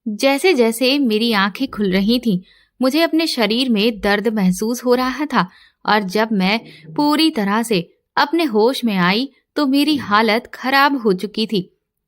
जैसे जैसे मेरी आंखें खुल रही थीं, मुझे अपने शरीर में दर्द महसूस हो रहा था और जब मैं पूरी तरह से अपने होश में आई तो मेरी हालत खराब हो चुकी थी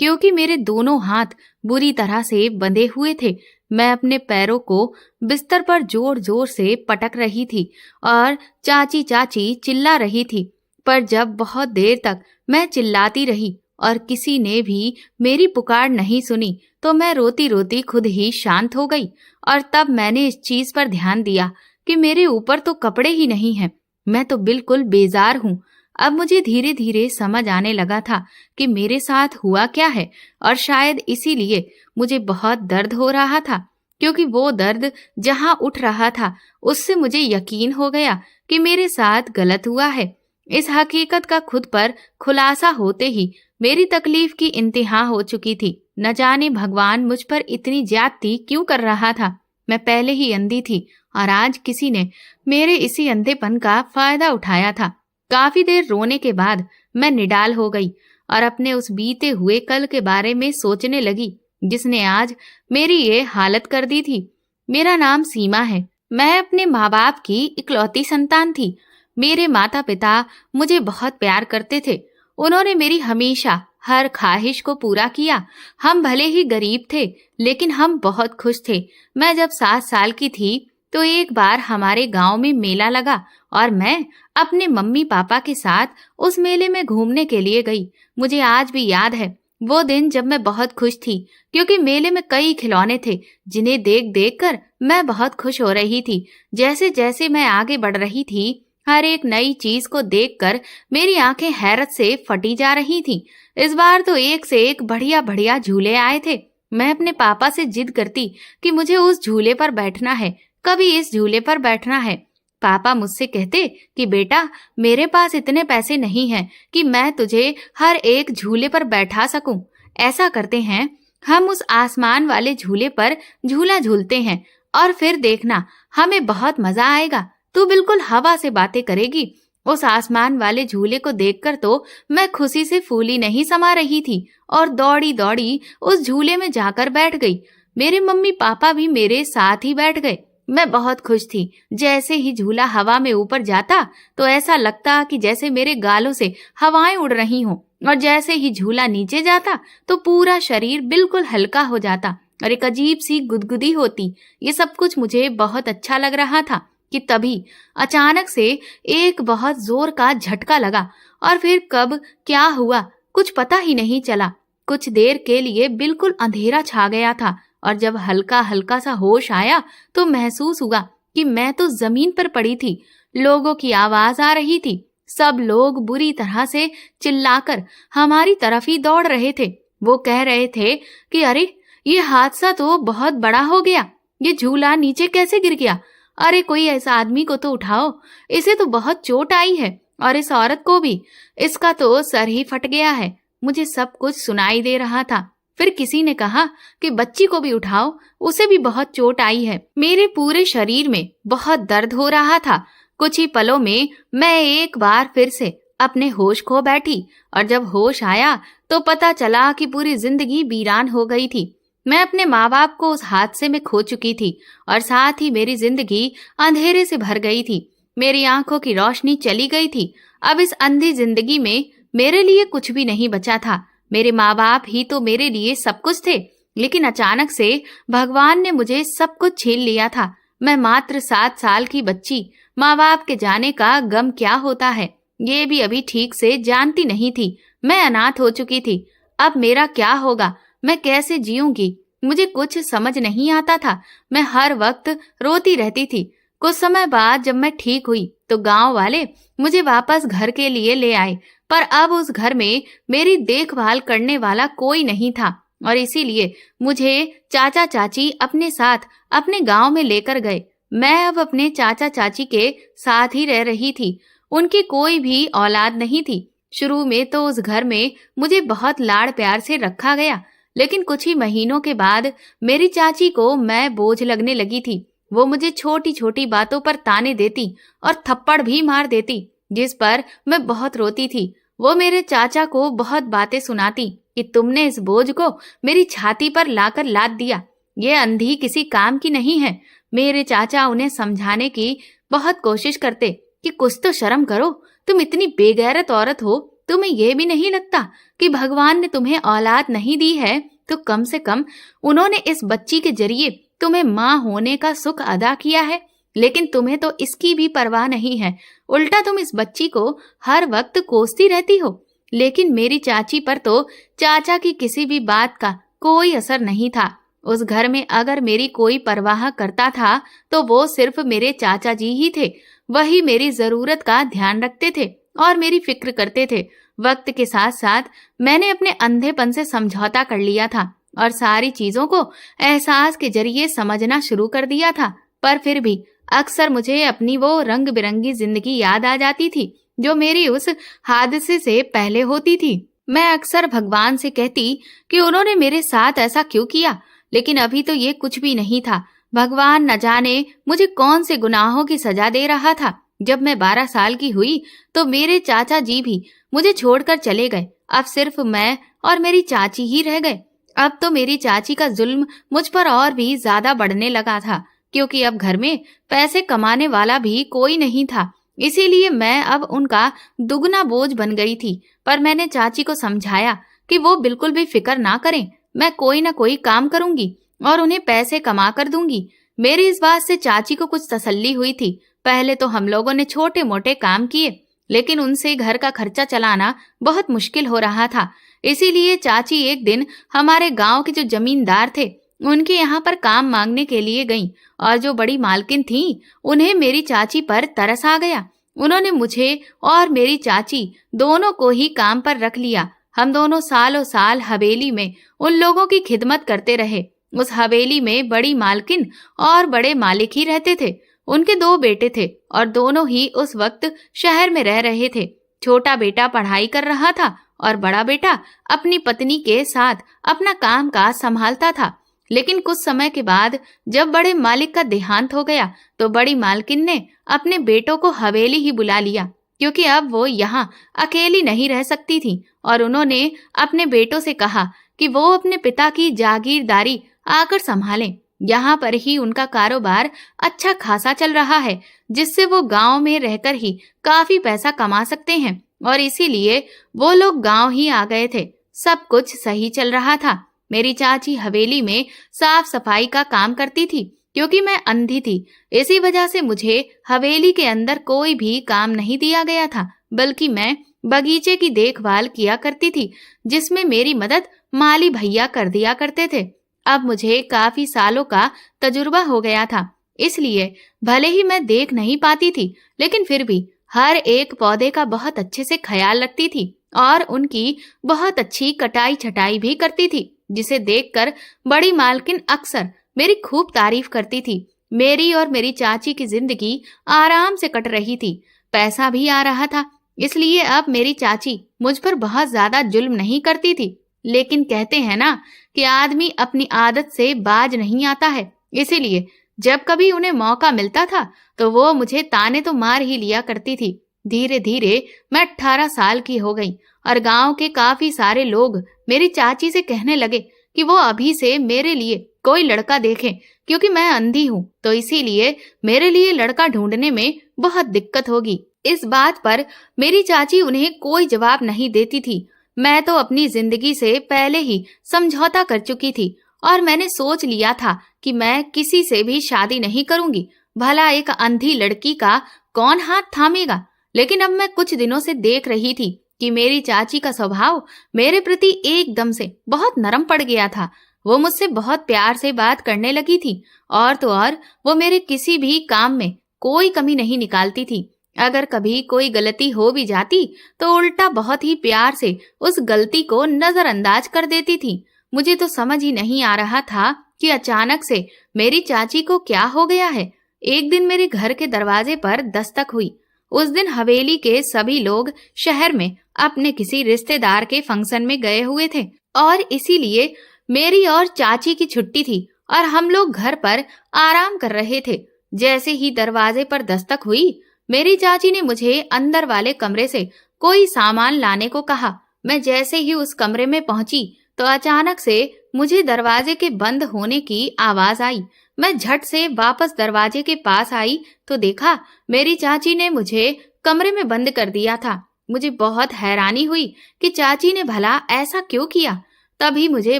क्योंकि मेरे दोनों हाथ बुरी तरह से बंधे हुए थे। मैं अपने पैरों को बिस्तर पर जोर जोर से पटक रही थी और चाची चाची चिल्ला रही थी। पर जब बहुत देर तक मैं चिल्लाती रही और किसी ने भी मेरी पुकार नहीं सुनी तो मैं रोती रोती खुद ही शांत हो गई। और तब मैंने इस चीज पर ध्यान दिया कि मेरे ऊपर तो कपड़े ही नहीं हैं, मैं तो बिल्कुल बेजार हूँ। अब मुझे धीरे धीरे समझ आने लगा था कि मेरे साथ हुआ क्या है और शायद इसीलिए मुझे बहुत दर्द हो रहा था, क्योंकि वो दर्द जहाँ उठ रहा था उससे मुझे यकीन हो गया कि मेरे साथ गलत हुआ है। इस हकीकत का खुद पर खुलासा होते ही मेरी तकलीफ की इंतहा हो चुकी थी। न जाने भगवान मुझ पर इतनी ज्यादती क्यों कर रहा था। मैं पहले ही अंधी थी और आज किसी ने मेरे इसी अंधेपन का फायदा उठाया था। काफी देर रोने के बाद मैं निडाल हो गई और अपने उस बीते हुए कल के बारे में सोचने लगी जिसने आज मेरी ये हालत कर दी थी। मेरा नाम सीमा है। मैं अपने माँ बाप की इकलौती संतान थी। मेरे माता पिता मुझे बहुत प्यार करते थे। उन्होंने मेरी हमेशा हर ख्वाहिश को पूरा किया। हम भले ही गरीब थे लेकिन हम बहुत खुश थे। मैं जब 7 साल की थी तो एक बार हमारे गांव में मेला लगा और मैं अपने मम्मी पापा के साथ उस मेले में घूमने के लिए गई। मुझे आज भी याद है वो दिन जब मैं बहुत खुश थी क्योंकि मेले में कई खिलौने थे जिन्हें देख देख कर मैं बहुत खुश हो रही थी। जैसे जैसे मैं आगे बढ़ रही थी हर एक नई चीज को देखकर मेरी आंखें हैरत से फटी जा रही थीं। इस बार तो एक से एक बढ़िया बढ़िया झूले आए थे। मैं अपने पापा से जिद करती कि मुझे उस झूले पर बैठना है, कभी इस झूले पर बैठना है। पापा मुझसे कहते कि बेटा मेरे पास इतने पैसे नहीं हैं कि मैं तुझे हर एक झूले पर बैठा सकूं। ऐसा करते हैं, हम उस आसमान वाले झूले पर झूला झूलते हैं और फिर देखना हमें बहुत मजा आएगा। तू बिल्कुल हवा से बातें करेगी। उस आसमान वाले झूले को देखकर तो मैं खुशी से फूली नहीं समा रही थी और दौड़ी दौड़ी उस झूले में जाकर बैठ गई। मेरे मम्मी पापा भी मेरे साथ ही बैठ गए। मैं बहुत खुश थी। जैसे ही झूला हवा में ऊपर जाता तो ऐसा लगता कि जैसे मेरे गालों से हवाएं उड़ रही हों और जैसे ही झूला नीचे जाता तो पूरा शरीर बिल्कुल हल्का हो जाता और एक अजीब सी गुदगुदी होती। ये सब कुछ मुझे बहुत अच्छा लग रहा था कि तभी अचानक से एक बहुत जोर का झटका लगा और फिर कब क्या हुआ कुछ पता ही नहीं चला। कुछ देर के लिए बिल्कुल अंधेरा छा गया था और जब हल्का हल्का सा होश आया तो महसूस हुआ कि मैं तो जमीन पर पड़ी थी। लोगों की आवाज आ रही थी। सब लोग बुरी तरह से चिल्लाकर हमारी तरफ ही दौड़ रहे थे। वो कह रहे थे कि अरे ये हादसा तो बहुत बड़ा हो गया, ये झूला नीचे कैसे गिर गया, अरे कोई ऐसा आदमी को तो उठाओ, इसे तो बहुत चोट आई है और इस औरत को भी, इसका तो सर ही फट गया है। मुझे सब कुछ सुनाई दे रहा था। फिर किसी ने कहा कि बच्ची को भी उठाओ, उसे भी बहुत चोट आई है। मेरे पूरे शरीर में बहुत दर्द हो रहा था। कुछ ही पलों में मैं एक बार फिर से अपने होश खो बैठी और जब होश आया तो पता चला कि पूरी जिंदगी वीरान हो गई थी। मैं अपने माँ बाप को उस हादसे में खो चुकी थी और साथ ही मेरी जिंदगी अंधेरे से भर गई थी। मेरी आंखों की रोशनी चली गई थी। अब इस अंधी जिंदगी में मेरे लिए कुछ भी नहीं बचा था। मेरे माँ बाप ही तो मेरे लिए सब कुछ थे, लेकिन अचानक से भगवान ने मुझे सब कुछ छीन लिया था। मैं मात्र 7 साल की बच्ची माँ बाप के जाने का गम क्या होता है ये भी अभी ठीक से जानती नहीं थी। मैं अनाथ हो चुकी थी। अब मेरा क्या होगा, मैं कैसे जीऊंगी, मुझे कुछ समझ नहीं आता था। मैं हर वक्त रोती रहती थी। कुछ समय बाद जब मैं ठीक हुई तो गांव वाले मुझे वापस घर के लिए ले आए, पर अब उस घर में मेरी देखभाल करने वाला कोई नहीं था और इसीलिए मुझे चाचा चाची अपने साथ अपने गांव में लेकर गए। मैं अब अपने चाचा चाची के साथ ही रह रही थी। उनकी कोई भी औलाद नहीं थी। शुरू में तो उस घर में मुझे बहुत लाड़ प्यार से रखा गया, लेकिन कुछ ही महीनों के बाद मेरी चाची को मैं बोझ लगने लगी थी। वो मुझे छोटी छोटी बातों पर ताने देती और थप्पड़ भी मार देती, जिस पर मैं बहुत रोती थी। वो मेरे चाचा को बहुत बातें सुनाती कि तुमने इस बोझ को मेरी छाती पर लाकर लाद दिया। ये अंधी किसी काम की नहीं है। मेरे चाचा उन्हें समझाने की बहुत कोशिश करते कि कुछ तो शर्म करो, तुम इतनी बेगैरत औरत हो, तुम्हें यह भी नहीं लगता कि भगवान ने तुम्हें औलाद नहीं दी है तो कम से कम उन्होंने इस बच्ची के जरिए तुम्हें माँ होने का सुख अदा किया है। लेकिन तुम्हें तो इसकी भी परवाह नहीं है, उल्टा तुम इस बच्ची को हर वक्त कोसती रहती हो। लेकिन मेरी चाची पर तो चाचा की किसी भी बात का कोई असर नहीं था। उस घर में अगर मेरी कोई परवाह करता था तो वो सिर्फ मेरे चाचा जी ही थे। वही मेरी जरूरत का ध्यान रखते थे और मेरी फिक्र करते थे। वक्त के साथ साथ मैंने अपने अंधेपन से समझौता कर लिया था और सारी चीजों को एहसास के जरिए समझना शुरू कर दिया था। पर फिर भी अक्सर मुझे अपनी वो रंग बिरंगी जिंदगी याद आ जाती थी जो मेरी उस हादसे से पहले होती थी। मैं अक्सर भगवान से कहती कि उन्होंने मेरे साथ ऐसा क्यों किया, लेकिन अभी तो ये कुछ भी नहीं था। भगवान न जाने मुझे कौन से गुनाहों की सजा दे रहा था। जब मैं 12 साल की हुई तो मेरे चाचा जी भी मुझे छोड़कर चले गए। अब सिर्फ मैं और मेरी चाची ही रह गए। अब तो मेरी चाची का जुल्म मुझ पर और भी ज्यादा बढ़ने लगा था, क्योंकि अब घर में पैसे कमाने वाला भी कोई नहीं था। इसीलिए मैं अब उनका दुगना बोझ बन गई थी। पर मैंने चाची को समझाया कि वो बिल्कुल भी फिक्र ना करें, मैं कोई ना कोई काम करूंगी और उन्हें पैसे कमा कर दूंगी। मेरी इस बात से चाची को कुछ तसल्ली हुई थी। पहले तो हम लोगों ने छोटे मोटे काम किए, लेकिन उनसे घर का खर्चा चलाना बहुत मुश्किल हो रहा था। इसीलिए चाची एक दिन हमारे गांव के जो जमींदार थे उनके यहाँ पर काम मांगने के लिए गईं, और जो बड़ी मालकिन थी उन्हें मेरी चाची पर तरस आ गया। उन्होंने मुझे और मेरी चाची दोनों को ही काम पर रख लिया। हम दोनों सालों साल हवेली में उन लोगों की खिदमत करते रहे। उस हवेली में बड़ी मालकिन और बड़े मालिक ही रहते थे। उनके 2 बेटे थे और दोनों ही उस वक्त शहर में रह रहे थे। छोटा बेटा पढ़ाई कर रहा था और बड़ा बेटा अपनी पत्नी के साथ अपना काम काज संभालता था। लेकिन कुछ समय के बाद जब बड़े मालिक का देहांत हो गया तो बड़ी मालकिन ने अपने बेटों को हवेली ही बुला लिया, क्योंकि अब वो यहाँ अकेली नहीं रह सकती थी। और उन्होंने अपने बेटों से कहा कि वो अपने पिता की जागीरदारी आकर संभालें। यहाँ पर ही उनका कारोबार अच्छा खासा चल रहा है, जिससे वो गांव में रहकर ही काफी पैसा कमा सकते हैं, और इसीलिए वो लोग गांव ही आ गए थे। सब कुछ सही चल रहा था। मेरी चाची हवेली में साफ सफाई का काम करती थी। क्योंकि मैं अंधी थी, इसी वजह से मुझे हवेली के अंदर कोई भी काम नहीं दिया गया था, बल्कि मैं बगीचे की देखभाल किया करती थी, जिसमें मेरी मदद माली भैया कर दिया करते थे। अब मुझे काफी सालों का तजुर्बा हो गया था, इसलिए भले ही मैं देख नहीं पाती थी, लेकिन फिर भी हर एक पौधे का बहुत अच्छे से ख्याल रखती थी और उनकी बहुत अच्छी कटाई छटाई भी करती थी, जिसे देखकर बड़ी मालकिन अक्सर मेरी खूब तारीफ करती थी। मेरी और मेरी चाची की जिंदगी आराम से कट रही थी, पैसा भी आ रहा था, इसलिए अब मेरी चाची मुझ पर बहुत ज्यादा जुल्म नहीं करती थी। लेकिन कहते हैं ना कि आदमी अपनी आदत से बाज नहीं आता है, इसीलिए जब कभी उन्हें मौका मिलता था तो वो मुझे ताने तो मार ही लिया करती थी। धीरे धीरे मैं 18 साल की हो गई और गांव के काफी सारे लोग मेरी चाची से कहने लगे कि वो अभी से मेरे लिए कोई लड़का देखें, क्योंकि मैं अंधी हूँ तो इसीलिए मेरे लिए लड़का ढूंढने में बहुत दिक्कत होगी। इस बात पर मेरी चाची उन्हें कोई जवाब नहीं देती थी। मैं तो अपनी जिंदगी से पहले ही समझौता कर चुकी थी और मैंने सोच लिया था कि मैं किसी से भी शादी नहीं करूंगी। भला एक अंधी लड़की का कौन हाथ थामेगा। लेकिन अब मैं कुछ दिनों से देख रही थी कि मेरी चाची का स्वभाव मेरे प्रति एकदम से बहुत नरम पड़ गया था। वो मुझसे बहुत प्यार से बात करने लगी थी, और तो और वो मेरे किसी भी काम में कोई कमी नहीं निकालती थी। अगर कभी कोई गलती हो भी जाती तो उल्टा बहुत ही प्यार से उस गलती को नजरअंदाज कर देती थी। मुझे तो समझ ही नहीं आ रहा था कि अचानक से मेरी चाची को क्या हो गया है। एक दिन मेरे घर के दरवाजे पर दस्तक हुई। उस दिन हवेली के सभी लोग शहर में अपने किसी रिश्तेदार के फंक्शन में गए हुए थे और इसीलिए मेरी और चाची की छुट्टी थी और हम लोग घर पर आराम कर रहे थे। जैसे ही दरवाजे पर दस्तक हुई, मेरी चाची ने मुझे अंदर वाले कमरे से कोई सामान लाने को कहा। मैं जैसे ही उस कमरे में पहुंची तो अचानक से मुझे दरवाजे के बंद होने की आवाज आई। मैं झट से वापस दरवाजे के पास आई तो देखा मेरी चाची ने मुझे कमरे में बंद कर दिया था। मुझे बहुत हैरानी हुई कि चाची ने भला ऐसा क्यों किया। तभी मुझे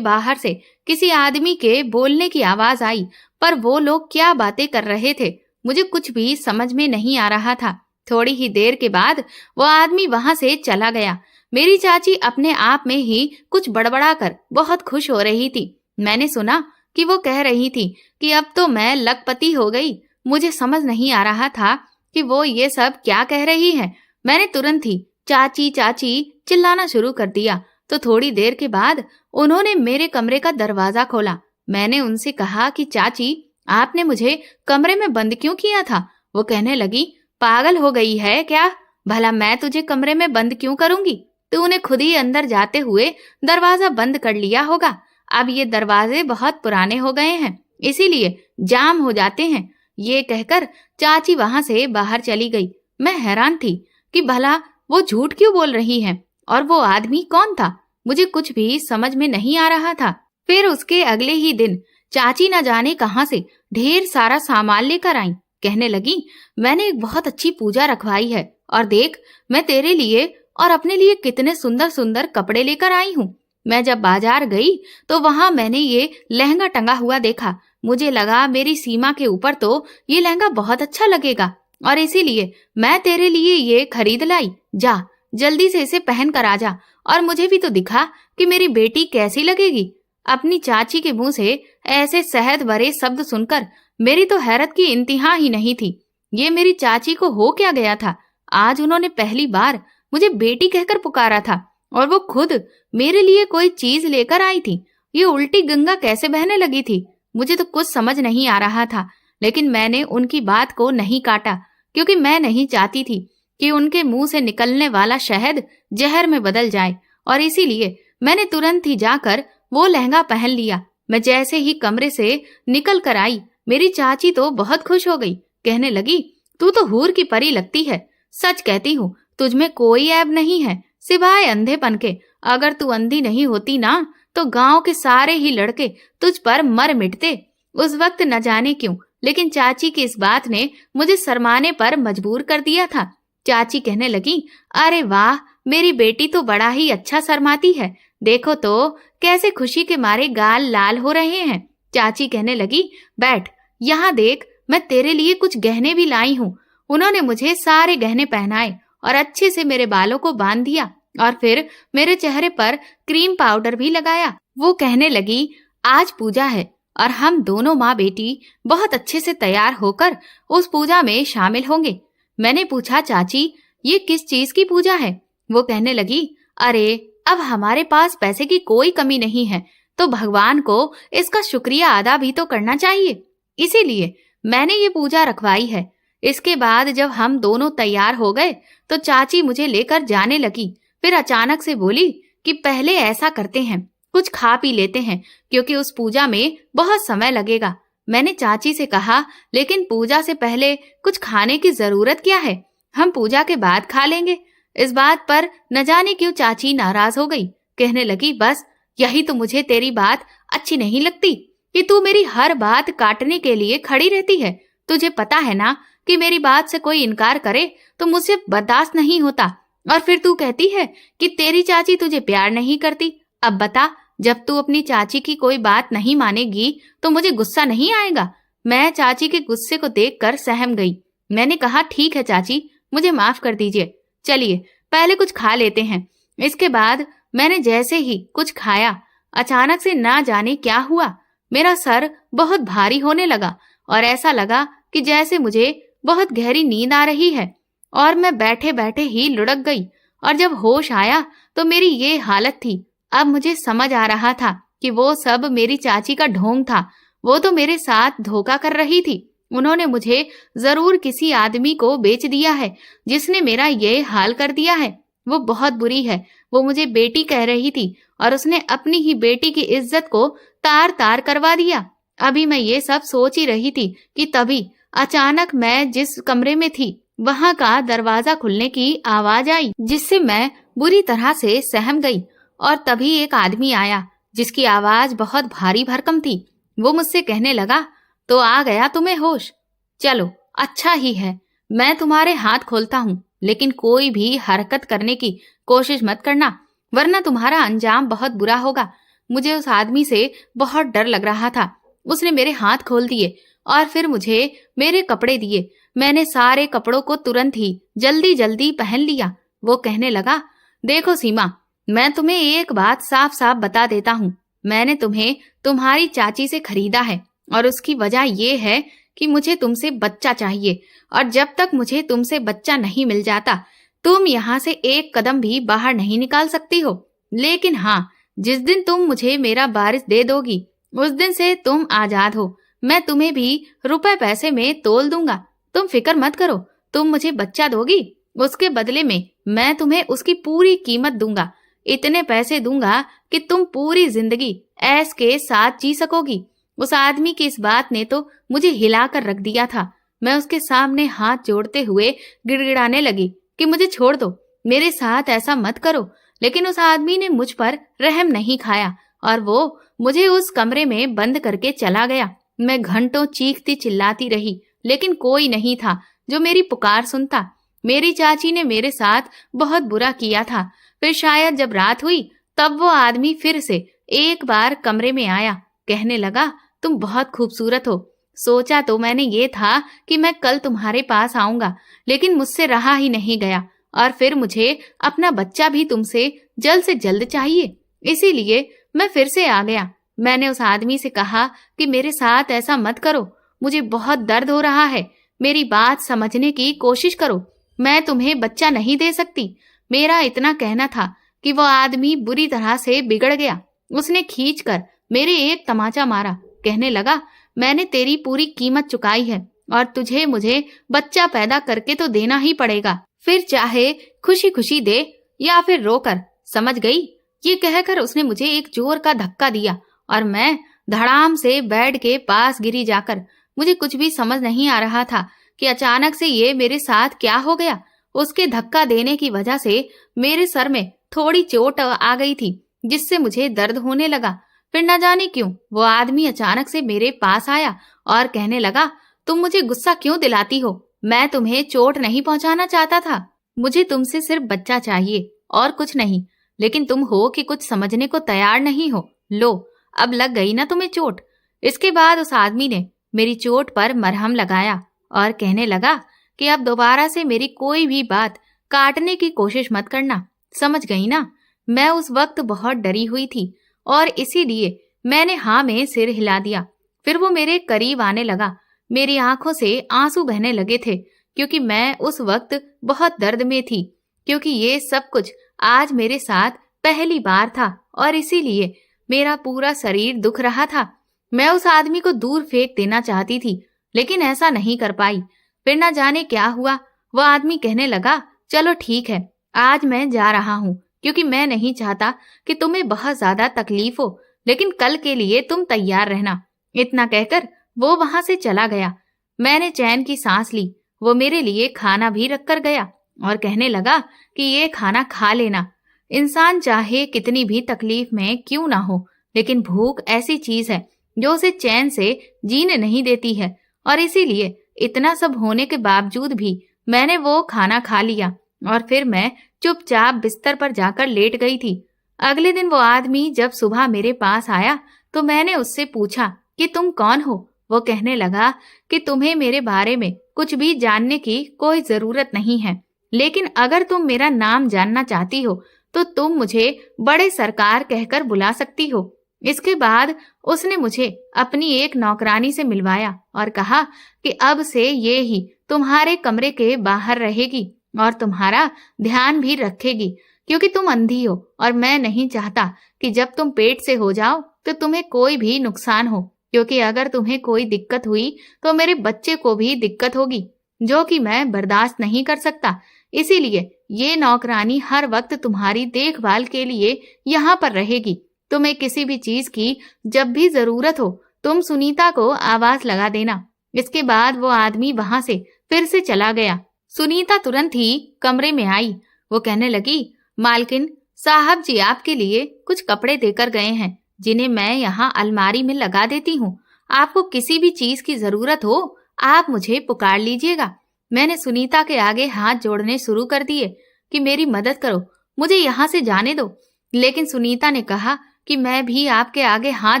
बाहर से किसी आदमी के बोलने की आवाज आई, पर वो लोग क्या बातें कर रहे थे मुझे कुछ भी समझ में नहीं आ रहा था। थोड़ी ही देर के बाद वो आदमी वहां से चला गया। मेरी चाची अपने आप में ही कुछ बड़बड़ा कर बहुत खुश हो रही थी। मैंने सुना कि वो कह रही थी कि अब तो मैं लखपति हो गई। मुझे समझ नहीं आ रहा था कि वो ये सब क्या कह रही है। मैंने तुरंत ही चाची चाची चिल्लाना शुरू कर दिया। तो थोड़ी देर के बाद उन्होंने मेरे कमरे का दरवाजा खोला। मैंने उनसे कहा कि चाची, आपने मुझे कमरे में बंद क्यों किया था? वो कहने लगी, पागल हो गई है क्या? भला मैं तुझे कमरे में बंद क्यों करूंगी? तूने खुद ही अंदर जाते हुए दरवाजा बंद कर लिया होगा। अब ये दरवाजे बहुत पुराने हो गए हैं, इसीलिए जाम हो जाते हैं। ये कहकर चाची वहां से बाहर चली गई। मैं हैरान थी कि भला वो झूठ क्यों बोल रही है और वो आदमी कौन था। मुझे कुछ भी समझ में नहीं आ रहा था। फिर उसके अगले ही दिन चाची न जाने कहां से ढेर सारा सामान लेकर आई। कहने लगी, मैंने एक बहुत अच्छी पूजा रखवाई है और देख, मैं तेरे लिए और अपने लिए कितने सुंदर सुंदर कपड़े लेकर आई हूँ। मैं जब बाजार गई तो वहां मैंने ये लहंगा टंगा हुआ देखा। मुझे लगा मेरी सीमा के ऊपर तो ये लहंगा बहुत अच्छा लगेगा और इसीलिए मैं तेरे लिए ये खरीद लाई। जा, जल्दी से इसे पहन कर आ जा और मुझे भी तो दिखा कि मेरी बेटी कैसी लगेगी। अपनी चाची के मुंह से ऐसे सहज भरे शब्द सुनकर मेरी तो हैरत की इंतहा ही नहीं थी। ये मेरी चाची को हो क्या गया था? आज उन्होंने पहली बार मुझे बेटी कहकर पुकारा था और वो खुद मेरे लिए कोई चीज लेकर आई थी। ये उल्टी गंगा कैसे बहने लगी थी? मुझे तो कुछ समझ नहीं आ रहा था, लेकिन मैंने उनकी बात को नहीं काटा क्योंकि मैं नहीं चाहती थी कि उनके मुंह से निकलने वाला शहद जहर में बदल जाए, और इसीलिए मैंने तुरंत ही जाकर वो लहंगा पहन लिया। मैं जैसे ही कमरे से निकल कर आई, मेरी चाची तो बहुत खुश हो गई। कहने लगी, तू तो हूर की परी लगती है। सच कहती हूँ, तुझमें कोई ऐब नहीं है सिवाय अंधेपन के। अगर तू अंधी नहीं होती ना तो गांव के सारे ही लड़के तुझ पर मर मिटते। उस वक्त न जाने क्यों, लेकिन चाची की इस बात ने मुझे शर्माने पर मजबूर कर दिया था। चाची कहने लगी, अरे वाह, मेरी बेटी तो बड़ा ही अच्छा शर्माती है। देखो तो कैसे खुशी के मारे गाल लाल हो रहे हैं। चाची कहने लगी, बैठ, यहाँ देख, मैं तेरे लिए कुछ गहने भी लाई हूँ। उन्होंने मुझे सारे गहने पहनाए और अच्छे से मेरे बालों को बांध दिया और फिर मेरे चेहरे पर क्रीम पाउडर भी लगाया। वो कहने लगी, आज पूजा है और हम दोनों माँ बेटी बहुत अच्छे से तैयार होकर उस पूजा में शामिल होंगे। मैंने पूछा, चाची, ये किस चीज की पूजा है? वो कहने लगी, अरे अब हमारे पास पैसे की कोई कमी नहीं है, तो भगवान को इसका शुक्रिया अदा भी तो करना चाहिए, इसीलिए मैंने ये पूजा रखवाई है। इसके बाद जब हम दोनों तैयार हो गए तो चाची मुझे लेकर जाने लगी। फिर अचानक से बोली कि पहले ऐसा करते हैं, कुछ खा पी लेते हैं क्योंकि उस पूजा में बहुत समय लगेगा। मैंने चाची से कहा, लेकिन पूजा से पहले कुछ खाने की जरूरत क्या है? हम पूजा के बाद खा लेंगे। इस बात पर न जाने क्यों चाची नाराज हो गई। कहने लगी, बस यही तो मुझे तेरी बात अच्छी नहीं लगती कि तू मेरी हर बात काटने के लिए खड़ी रहती है। तुझे पता है ना कि मेरी बात से कोई इनकार करे तो मुझसे बर्दाश्त नहीं होता, और फिर तू कहती है कि तेरी चाची तुझे प्यार नहीं करती। अब बता, जब तू अपनी चाची की कोई बात नहीं मानेगी तो मुझे गुस्सा नहीं आएगा? मैं चाची के गुस्से को देखकर सहम गई। मैंने कहा, ठीक है चाची, मुझे माफ कर दीजिए। चलिए पहले कुछ खा लेते हैं। इसके बाद मैंने जैसे ही कुछ खाया, अचानक से ना जाने क्या हुआ, मेरा सर बहुत भारी होने लगा और ऐसा लगा कि जैसे मुझे बहुत गहरी नींद आ रही है, और मैं बैठे बैठे ही लुढ़क गई। और जब होश आया तो मेरी ये हालत थी। अब मुझे समझ आ रहा था कि वो सब मेरी चाची का ढोंग था। वो तो मेरे साथ धोखा कर रही थी। उन्होंने मुझे जरूर किसी आदमी को बेच दिया है जिसने मेरा ये हाल कर दिया है। वो बहुत बुरी है। वो मुझे बेटी कह रही थी और उसने अपनी ही बेटी की इज्जत को तार तार करवा दिया। अभी मैं ये सब सोच ही रही थी कि तभी अचानक मैं जिस कमरे में थी वहां का दरवाजा खुलने की आवाज आई, जिससे मैं बुरी तरह से सहम गई। और तभी एक आदमी आया जिसकी आवाज बहुत भारी भरकम थी। वो मुझसे कहने लगा, तो आ गया तुम्हें होश? चलो अच्छा ही है, मैं तुम्हारे हाथ खोलता हूँ, लेकिन कोई भी हरकत करने की कोशिश मत करना, वरना तुम्हारा अंजाम बहुत बुरा होगा। मुझे उस आदमी से बहुत डर लग रहा था। उसने मेरे हाथ खोल दिए और फिर मुझे मेरे कपड़े दिए। मैंने सारे कपड़ों को तुरंत ही जल्दी जल्दी पहन लिया। वो कहने लगा, देखो सीमा, मैं तुम्हें एक बात साफ साफ बता देता हूँ। मैंने तुम्हें तुम्हारी चाची से खरीदा है और उसकी वजह ये है कि मुझे तुमसे बच्चा चाहिए, और जब तक मुझे तुमसे बच्चा नहीं मिल जाता तुम यहाँ से एक कदम भी बाहर नहीं निकाल सकती हो। लेकिन हाँ, जिस दिन तुम मुझे मेरा वारिस दे दोगी उस दिन से तुम आजाद हो। मैं तुम्हें भी रुपए पैसे में तोल दूंगा। तुम फिक्र मत करो, तुम मुझे बच्चा दोगी, उसके बदले में मैं तुम्हें उसकी पूरी कीमत दूंगा। इतने पैसे दूंगा कि तुम पूरी जिंदगी ऐश के साथ जी सकोगी। उस आदमी की इस बात ने तो मुझे हिलाकर रख दिया था। मैं उसके सामने हाथ जोड़ते हुए गिड़गिड़ाने लगी कि मुझे छोड़ दो, मेरे साथ ऐसा मत करो। लेकिन उस आदमी ने मुझ पर रहम नहीं खाया और वो मुझे उस कमरे में बंद करके चला गया। मैं घंटों चीखती चिल्लाती रही, लेकिन कोई नहीं था जो मेरी पुकार सुनता। मेरी चाची ने मेरे साथ बहुत बुरा किया था। फिर शायद जब रात हुई तब वो आदमी फिर से एक बार कमरे में आया। कहने लगा, तुम बहुत खूबसूरत हो। सोचा तो मैंने ये था कि मैं कल तुम्हारे पास आऊंगा, लेकिन मुझसे रहा ही नहीं गया, और फिर मुझे अपना बच्चा भी तुमसे जल्द से जल्द चाहिए, इसीलिए मैं फिर से आ गया। मैंने उस आदमी से कहा कि मेरे साथ ऐसा मत करो, मुझे बहुत दर्द हो रहा है, मेरी बात समझने की कोशिश करो, मैं तुम्हें बच्चा नहीं दे सकती। मेरा इतना कहना था कि वो आदमी बुरी तरह से बिगड़ गया। उसने खींचकर मेरे एक तमाचा मारा। कहने लगा, मैंने तेरी पूरी कीमत चुकाई है और तुझे मुझे बच्चा पैदा करके तो देना ही पड़ेगा, फिर चाहे खुशी खुशी दे या फिर रोकर, समझ गई? ये कहकर उसने मुझे एक जोर का धक्का दिया और मैं धड़ाम से बेड के पास गिरी जाकर। मुझे कुछ भी समझ नहीं आ रहा था कि अचानक से ये मेरे साथ क्या हो गया। उसके धक्का देने की वजह से मेरे सर में थोड़ी चोट आ गई थी, जिससे मुझे दर्द होने लगा। फिर न जाने क्यों वो आदमी अचानक से मेरे पास आया और कहने लगा, तुम मुझे गुस्सा क्यों दिलाती हो? मैं तुम्हें चोट नहीं पहुंचाना चाहता था। मुझे तुमसे सिर्फ बच्चा चाहिए और कुछ नहीं, लेकिन तुम हो कि कुछ समझने को तैयार नहीं हो। लो, अब लग गई ना तुम्हें चोट। इसके बाद उस आदमी ने मेरी चोट पर मरहम लगाया और कहने लगा कि अब दोबारा से मेरी कोई भी बात काटने की कोशिश मत करना, समझ गई ना? मैं उस वक्त बहुत डरी हुई थी और इसीलिए मैंने हाँ में सिर हिला दिया। फिर वो मेरे करीब आने लगा। मेरी आंखों से आंसू बहने लगे थे, क्योंकि मैं उस वक्त बहुत दर्द में थी, क्योंकि ये सब कुछ आज मेरे साथ पहली बार था और इसीलिए मेरा पूरा शरीर दुख रहा था। मैं उस आदमी को दूर फेंक देना चाहती थी, लेकिन ऐसा नहीं कर पाई। फिर न जाने क्या हुआ, वो आदमी कहने लगा, चलो ठीक है, आज मैं जा रहा हूँ, क्योंकि मैं नहीं चाहता कि तुम्हें बहुत ज्यादा तकलीफ हो, लेकिन कल के लिए तुम तैयार रहना। इतना कहकर वो वहां से चला गया। मैंने चैन की सांस ली। वो मेरे लिए खाना भी रख कर गया और कहने लगा कि ये खाना खा लेना। इंसान चाहे कितनी भी तकलीफ में क्यों ना हो, लेकिन भूख ऐसी चीज है जो उसे चैन से जीने नहीं देती है, और इसीलिए इतना सब होने के बावजूद भी मैंने वो खाना खा लिया और फिर मैं चुपचाप बिस्तर पर जाकर लेट गई थी। अगले दिन वो आदमी जब सुबह मेरे पास आया तो मैंने उससे पूछा कि तुम कौन हो? वो कहने लगा कि तुम्हें मेरे बारे में कुछ भी जानने की कोई जरूरत नहीं है, लेकिन अगर तुम मेरा नाम जानना चाहती हो तो तुम मुझे बड़े सरकार कहकर बुला सकती हो। इसके बाद उसने मुझे अपनी एक नौकरानी से मिलवाया और कहा कि अब से ये ही तुम्हारे कमरे के बाहर रहेगी और तुम्हारा ध्यान भी रखेगी, क्योंकि तुम अंधी हो और मैं नहीं चाहता कि जब तुम पेट से हो जाओ तो तुम्हें कोई भी नुकसान हो, क्योंकि अगर तुम्हें कोई दिक्कत हुई तो मेरे बच्चे को भी दिक्कत होगी, जो कि मैं बर्दाश्त नहीं कर सकता। इसीलिए ये नौकरानी हर वक्त तुम्हारी देखभाल के लिए यहाँ पर रहेगी। तुम्हें किसी भी चीज की जब भी जरूरत हो तुम सुनीता को आवाज लगा देना। इसके बाद वो आदमी वहां से फिर से चला गया। सुनीता तुरंत ही कमरे में आई। वो कहने लगी, मालकिन साहब जी आपके लिए कुछ कपड़े देकर गए हैं, जिन्हें मैं यहाँ अलमारी में लगा देती हूँ। आपको किसी भी चीज की जरूरत हो, आप मुझे पुकार लीजिएगा। मैंने सुनीता के आगे हाथ जोड़ने शुरू कर दिए कि मेरी मदद करो, मुझे यहाँ से जाने दो। लेकिन सुनीता ने कहा कि मैं भी आपके आगे हाथ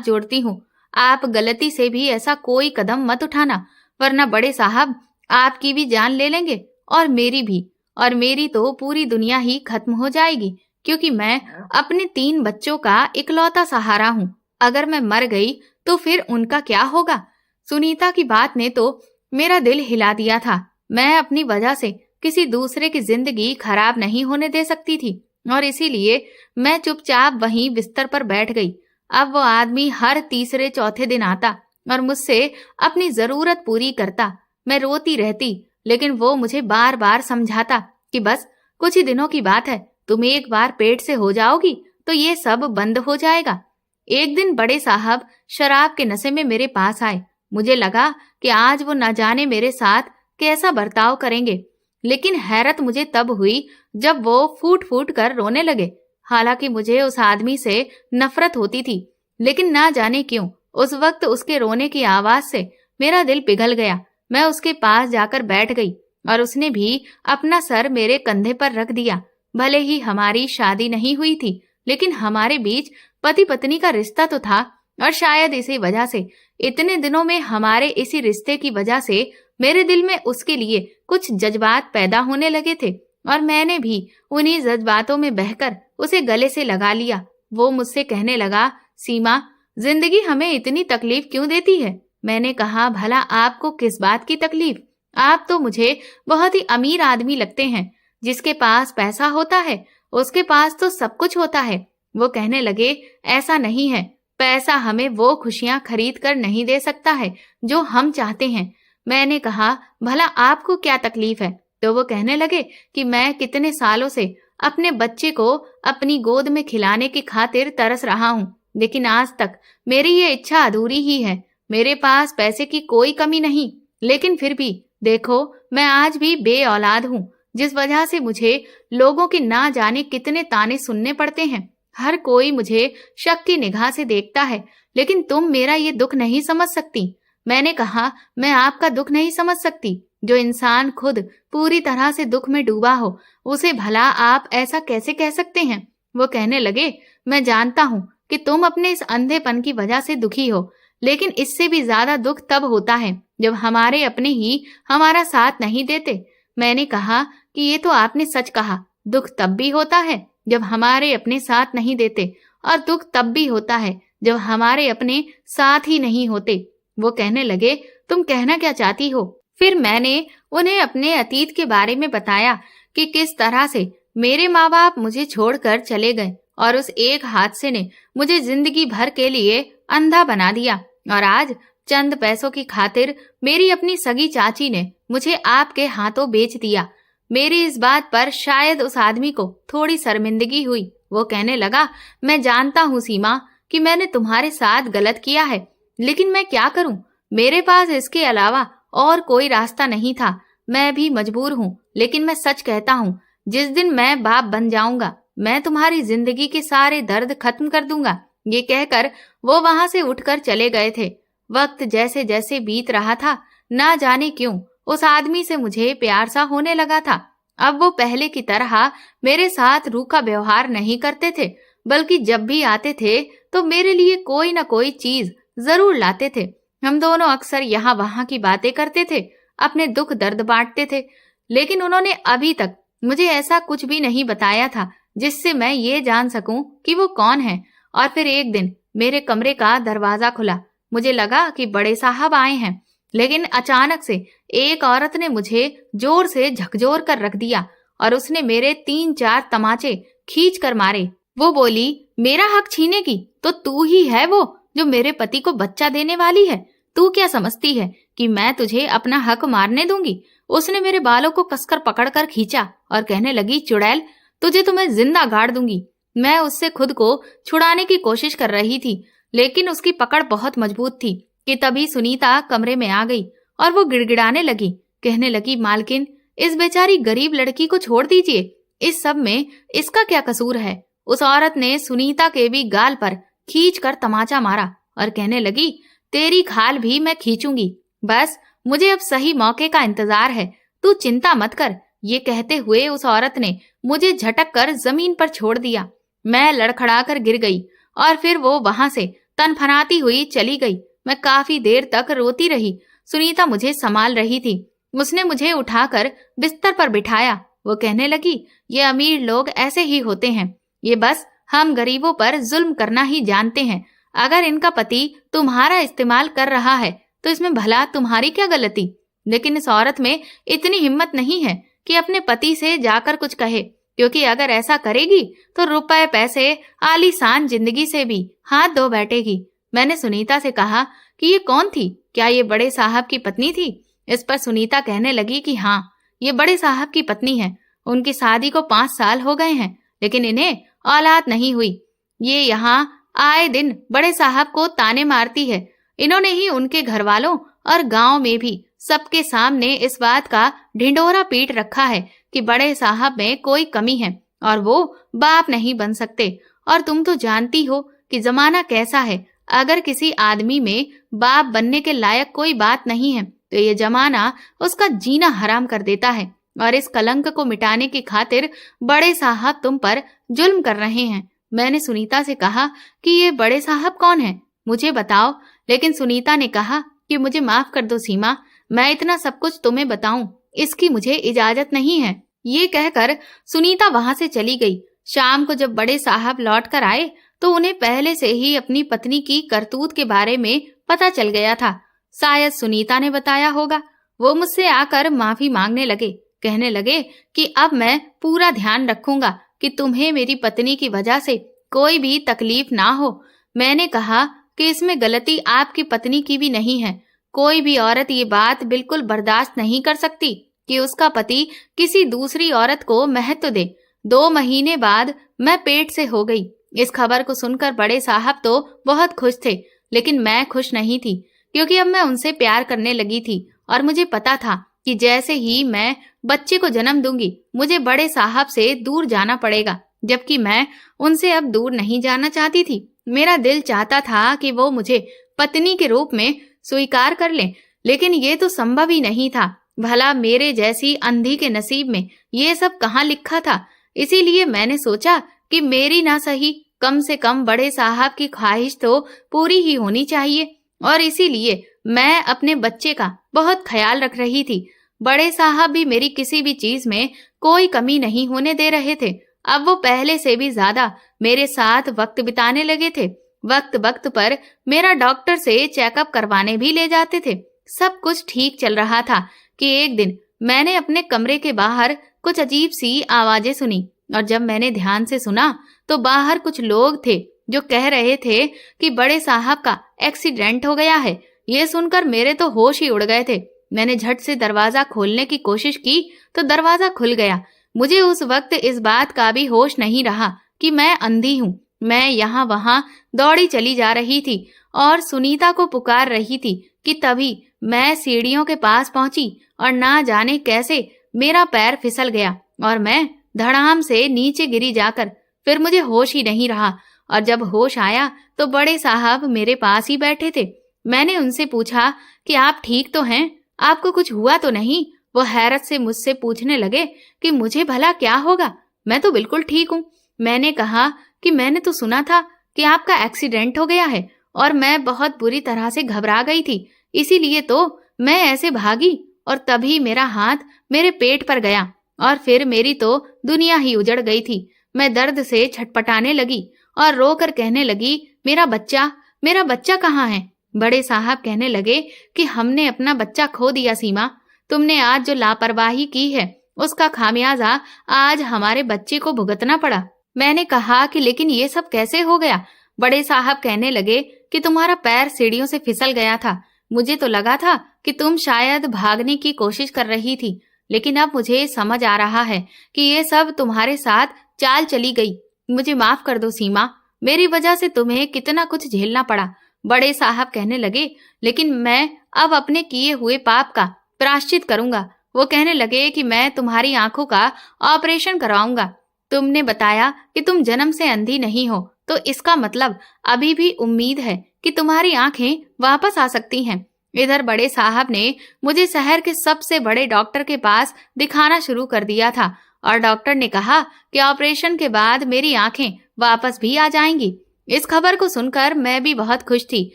जोड़ती हूँ, आप गलती से भी ऐसा कोई कदम मत उठाना, वरना बड़े साहब आपकी भी जान ले लेंगे और मेरी भी। और मेरी तो पूरी दुनिया ही खत्म हो जाएगी, क्योंकि मैं अपने 3 बच्चों का इकलौता सहारा हूँ। अगर मैं मर गई तो फिर उनका क्या होगा? सुनीता की बात ने तो मेरा दिल हिला दिया था। मैं अपनी वजह से किसी दूसरे की जिंदगी खराब नहीं होने दे सकती थी, और इसीलिए मैं चुपचाप वहीं बिस्तर पर बैठ गई। अब वो आदमी हर तीसरे चौथे दिन आता और मुझसे अपनी जरूरत पूरी करता। मैं रोती रहती, लेकिन वो मुझे बार बार समझाता कि बस कुछ ही दिनों की बात है, तुम एक बार पेट से हो जाओगी तो ये सब बंद हो जाएगा। एक दिन बड़े साहब शराब के नशे में मेरे पास आए। मुझे लगा कि आज वो न जाने मेरे साथ कैसा बर्ताव करेंगे, लेकिन हैरत मुझे तब हुई जब वो फूट फूट कर रोने लगे। हालांकि मुझे उस आदमी से नफरत होती थी, लेकिन ना जाने क्यों उस वक्त उसके रोने की आवाज से मेरा दिल पिघल गया। मैं उसके पास जाकर बैठ गई और उसने भी अपना सर मेरे कंधे पर रख दिया। भले ही हमारी शादी नहीं हुई थी, लेकिन हमारे बीच पति पत्नी का रिश्ता तो था, और शायद इसी वजह से इतने दिनों में हमारे इसी रिश्ते की वजह से मेरे दिल में उसके लिए कुछ जज्बात पैदा होने लगे थे, और मैंने भी उन्हीं जज्बातों में बहकर उसे गले से लगा लिया। वो मुझसे कहने लगा, सीमा, जिंदगी हमें इतनी तकलीफ क्यों देती है? मैंने कहा, भला आपको किस बात की तकलीफ? आप तो मुझे बहुत ही अमीर आदमी लगते हैं। जिसके पास पैसा होता है उसके पास तो सब कुछ होता है। वो कहने लगे, ऐसा नहीं है, पैसा हमें वो खुशियां खरीद कर नहीं दे सकता है जो हम चाहते हैं। मैंने कहा, भला आपको क्या तकलीफ है? तो वो कहने लगे कि मैं कितने सालों से अपने बच्चे को अपनी गोद में खिलाने की खातिर तरस रहा हूँ, लेकिन आज तक मेरी ये इच्छा अधूरी ही है। मेरे पास पैसे की कोई कमी नहीं, लेकिन फिर भी देखो, मैं आज भी बे औलाद हूँ, जिस वजह से मुझे लोगों के ना जाने कितने ताने सुनने पड़ते हैं। हर कोई मुझे शक की निगाह से देखता है, लेकिन तुम मेरा ये दुख नहीं समझ सकती। मैंने कहा, मैं आपका दुख नहीं समझ सकती। जो इंसान खुद पूरी तरह से दुख में डूबा हो, उसे भला आप ऐसा कैसे कह सकते हैं? वो कहने लगे, मैं जानता हूँ कि तुम अपने इस अंधेपन की वजह से दुखी हो, लेकिन इससे भी ज्यादा दुख तब होता है जब हमारे अपने ही हमारा साथ नहीं देते। मैंने कहा कि ये तो आपने सच कहा, दुख तब भी होता है जब हमारे अपने साथ नहीं देते, और दुख तब भी होता है जब हमारे अपने साथ ही नहीं होते। वो कहने लगे, तुम कहना क्या चाहती हो? फिर मैंने उन्हें अपने अतीत के बारे में बताया कि किस तरह से मेरे माँ बाप मुझे छोड़कर चले गए, और उस एक हादसे ने मुझे जिंदगी भर के लिए अंधा बना दिया, और आज चंद पैसों की खातिर मेरी अपनी सगी चाची ने मुझे आपके हाथों बेच दिया। मेरी इस बात पर शायद उस आदमी को थोड़ी शर्मिंदगी हुई। वो कहने लगा, मैं जानता हूँ सीमा कि मैंने तुम्हारे साथ गलत किया है, लेकिन मैं क्या करूँ? मेरे पास इसके अलावा और कोई रास्ता नहीं था। मैं भी मजबूर हूँ, लेकिन मैं सच कहता हूँ, जिस दिन मैं बाप बन जाऊंगा, मैं तुम्हारी जिंदगी के सारे दर्द खत्म कर दूंगा। ये कहकर वो वहां से उठकर चले गए थे। वक्त जैसे जैसे बीत रहा था, ना जाने क्यों उस आदमी से मुझे प्यार सा होने लगा था। अब वो पहले की तरह मेरे साथ रूखा व्यवहार नहीं करते थे, बल्कि जब भी आते थे तो मेरे लिए कोई न कोई चीज जरूर लाते थे। हम दोनों अक्सर यहाँ वहां की बातें करते थे, अपने दुख दर्द बांटते थे, लेकिन उन्होंने अभी तक मुझे ऐसा कुछ भी नहीं बताया था जिससे मैं ये जान सकूं कि वो कौन है। और फिर एक दिन मेरे कमरे का दरवाजा खुला। मुझे लगा कि बड़े साहब आए हैं, लेकिन अचानक से एक औरत ने मुझे जोर से झकझोर कर रख दिया और उसने मेरे 3-4 तमाचे खींच कर मारे। वो बोली, मेरा हक छीनेगी तो तू ही है वो जो मेरे पति को बच्चा देने वाली है। तू क्या समझती है कि मैं तुझे अपना हक मारने दूंगी? उसने मेरे बालों को कसकर पकड़कर खींचा और कहने लगी, चुड़ैल, तुझे तो मैं जिंदा गाड़ दूंगी। मैं उससे खुद को छुड़ाने की कोशिश कर रही थी, लेकिन उसकी पकड़ बहुत मजबूत थी कि तभी सुनीता कमरे में आ गई और वो गिड़गिड़ाने लगी, कहने लगी, मालकिन, इस बेचारी गरीब लड़की को छोड़ दीजिए, इस सब में इसका क्या कसूर है? उस औरत ने सुनीता के भी गाल पर खींच कर तमाचा मारा और कहने लगी, तेरी खाल भी मैं खींचूंगी, बस मुझे अब सही मौके का इंतजार है, तू चिंता मत कर। ये कहते हुए उस औरत ने मुझे झटक कर जमीन पर छोड़ दिया। मैं लड़खड़ा कर गिर गई और फिर वो वहां से तनफनाती हुई चली गई। मैं काफी देर तक रोती रही। सुनीता मुझे संभाल रही थी। उसने मुझे उठाकर बिस्तर पर बिठाया। वो कहने लगी, ये अमीर लोग ऐसे ही होते हैं, ये बस हम गरीबों पर जुल्म करना ही जानते हैं। अगर इनका पति तुम्हारा इस्तेमाल कर रहा है तो इसमें भला तुम्हारी क्या गलती। लेकिन इस औरत में इतनी हिम्मत नहीं है कि अपने पति से जाकर कुछ कहे, क्योंकि अगर ऐसा करेगी तो रुपए पैसे आलीशान जिंदगी से भी हाथ धो बैठेगी। मैंने सुनीता से कहा कि ये कौन थी, क्या ये बड़े साहब की पत्नी थी? इस पर सुनीता कहने लगी कि हाँ, ये बड़े साहब की पत्नी है। उनकी शादी को 5 साल हो गए हैं, लेकिन इन्हें औलाद नहीं हुई। ये यहाँ आए दिन बड़े साहब को ताने मारती है। इन्होंने ही उनके घर वालों और गांव में भी सबके सामने इस बात का ढिंढोरा पीट रखा है कि बड़े साहब में कोई कमी है और वो बाप नहीं बन सकते। और तुम तो जानती हो कि जमाना कैसा है। अगर किसी आदमी में बाप बनने के लायक कोई बात नहीं है तो ये जमाना उसका जीना हराम कर देता है। और इस कलंक को मिटाने की खातिर बड़े साहब तुम पर जुल्म कर रहे हैं। मैंने सुनीता से कहा कि ये बड़े साहब कौन है, मुझे बताओ। लेकिन सुनीता ने कहा कि मुझे माफ कर दो सीमा, मैं इतना सब कुछ तुम्हें बताऊं इसकी मुझे इजाजत नहीं है। ये कहकर सुनीता वहां से चली गई। शाम को जब बड़े साहब लौट कर आए तो उन्हें पहले से ही अपनी पत्नी की करतूत के बारे में पता चल गया था। शायद सुनीता ने बताया होगा। वो मुझसे आकर माफी मांगने लगे। कहने लगे कि अब मैं पूरा ध्यान रखूंगा कि तुम्हें मेरी पत्नी की वजह से कोई भी तकलीफ ना हो। मैंने कहा कि इसमें गलती आपकी पत्नी की भी नहीं है। कोई भी औरत ये बात बिल्कुल बर्दाश्त नहीं कर सकती कि उसका पति किसी दूसरी औरत को महत्व दे। 2 महीने बाद मैं पेट से हो गई। इस खबर को सुनकर बड़े साहब तो बहुत खुश थे, लेकिन मैं खुश नहीं थी, क्योंकि अब मैं उनसे प्यार करने लगी थी और मुझे पता था कि जैसे ही मैं बच्चे को जन्म दूंगी मुझे बड़े साहब से दूर जाना पड़ेगा, जबकि मैं उनसे अब दूर नहीं जाना चाहती थी। मेरा दिल चाहता था कि वो मुझे पत्नी के रूप में स्वीकार कर लें, लेकिन ये तो संभव ही नहीं था। भला मेरे जैसी अंधी के नसीब में ये सब कहाँ लिखा था। इसीलिए मैंने सोचा कि मेरी ना सही, कम से कम बड़े साहब की ख्वाहिश तो पूरी ही होनी चाहिए। और इसीलिए मैं अपने बच्चे का बहुत ख्याल रख रही थी। बड़े साहब भी मेरी किसी भी चीज में कोई कमी नहीं होने दे रहे थे। अब वो पहले से भी ज्यादा मेरे साथ वक्त बिताने लगे थे। वक्त वक्त पर मेरा डॉक्टर से चेकअप करवाने भी ले जाते थे। सब कुछ ठीक चल रहा था कि एक दिन मैंने अपने कमरे के बाहर कुछ अजीब सी आवाजें सुनी। और जब मैंने ध्यान से सुना तो बाहर कुछ लोग थे जो कह रहे थे कि बड़े साहब का एक्सीडेंट हो गया है। ये सुनकर मेरे तो होश ही उड़ गए थे। मैंने झट से दरवाजा खोलने की कोशिश की तो दरवाजा खुल गया। मुझे उस वक्त इस बात का भी होश नहीं रहा कि मैं अंधी हूँ। मैं यहाँ वहां दौड़ी चली जा रही थी और सुनीता को पुकार रही थी कि तभी मैं सीढ़ियों के पास पहुंची और ना जाने कैसे मेरा पैर फिसल गया और मैं धड़ाम से नीचे गिरी जाकर। फिर मुझे होश ही नहीं रहा और जब होश आया तो बड़े साहब मेरे पास ही बैठे थे। मैंने उनसे पूछा कि आप ठीक तो हैं, आपको कुछ हुआ तो नहीं? वो हैरत से मुझसे पूछने लगे कि मुझे भला क्या होगा, मैं तो बिल्कुल ठीक हूँ। मैंने कहा कि मैंने तो सुना था कि आपका एक्सीडेंट हो गया है और मैं बहुत बुरी तरह से घबरा गई थी, इसीलिए तो मैं ऐसे भागी और तभी मेरा हाथ मेरे पेट पर गया और फिर मेरी तो दुनिया ही उजड़ गई थी। मैं दर्द से छटपटाने लगी और रोकर कहने लगी, मेरा बच्चा कहाँ है? बड़े साहब कहने लगे कि हमने अपना बच्चा खो दिया सीमा। तुमने आज जो लापरवाही की है उसका खामियाजा आज हमारे बच्चे को भुगतना पड़ा। मैंने कहा कि लेकिन ये सब कैसे हो गया? बड़े साहब कहने लगे कि तुम्हारा पैर सीढ़ियों से फिसल गया था। मुझे तो लगा था कि तुम शायद भागने की कोशिश कर रही थी, लेकिन अब मुझे समझ आ रहा है कि ये सब तुम्हारे साथ चाल चली गई। मुझे माफ कर दो सीमा, मेरी वजह से तुम्हें कितना कुछ झेलना पड़ा। बड़े साहब कहने लगे, लेकिन मैं अब अपने किए हुए पाप का प्रायश्चित करूंगा। वो कहने लगे कि मैं तुम्हारी आंखों का ऑपरेशन करवाऊंगा। तुमने बताया कि तुम जन्म से अंधी नहीं हो, तो इसका मतलब अभी भी उम्मीद है कि तुम्हारी आंखें वापस आ सकती हैं। इधर बड़े साहब ने मुझे शहर के सबसे बड़े डॉक्टर के पास दिखाना शुरू कर दिया था और डॉक्टर ने कहा कि ऑपरेशन के बाद मेरी आंखें वापस भी आ जाएंगी। इस खबर को सुनकर मैं भी बहुत खुश थी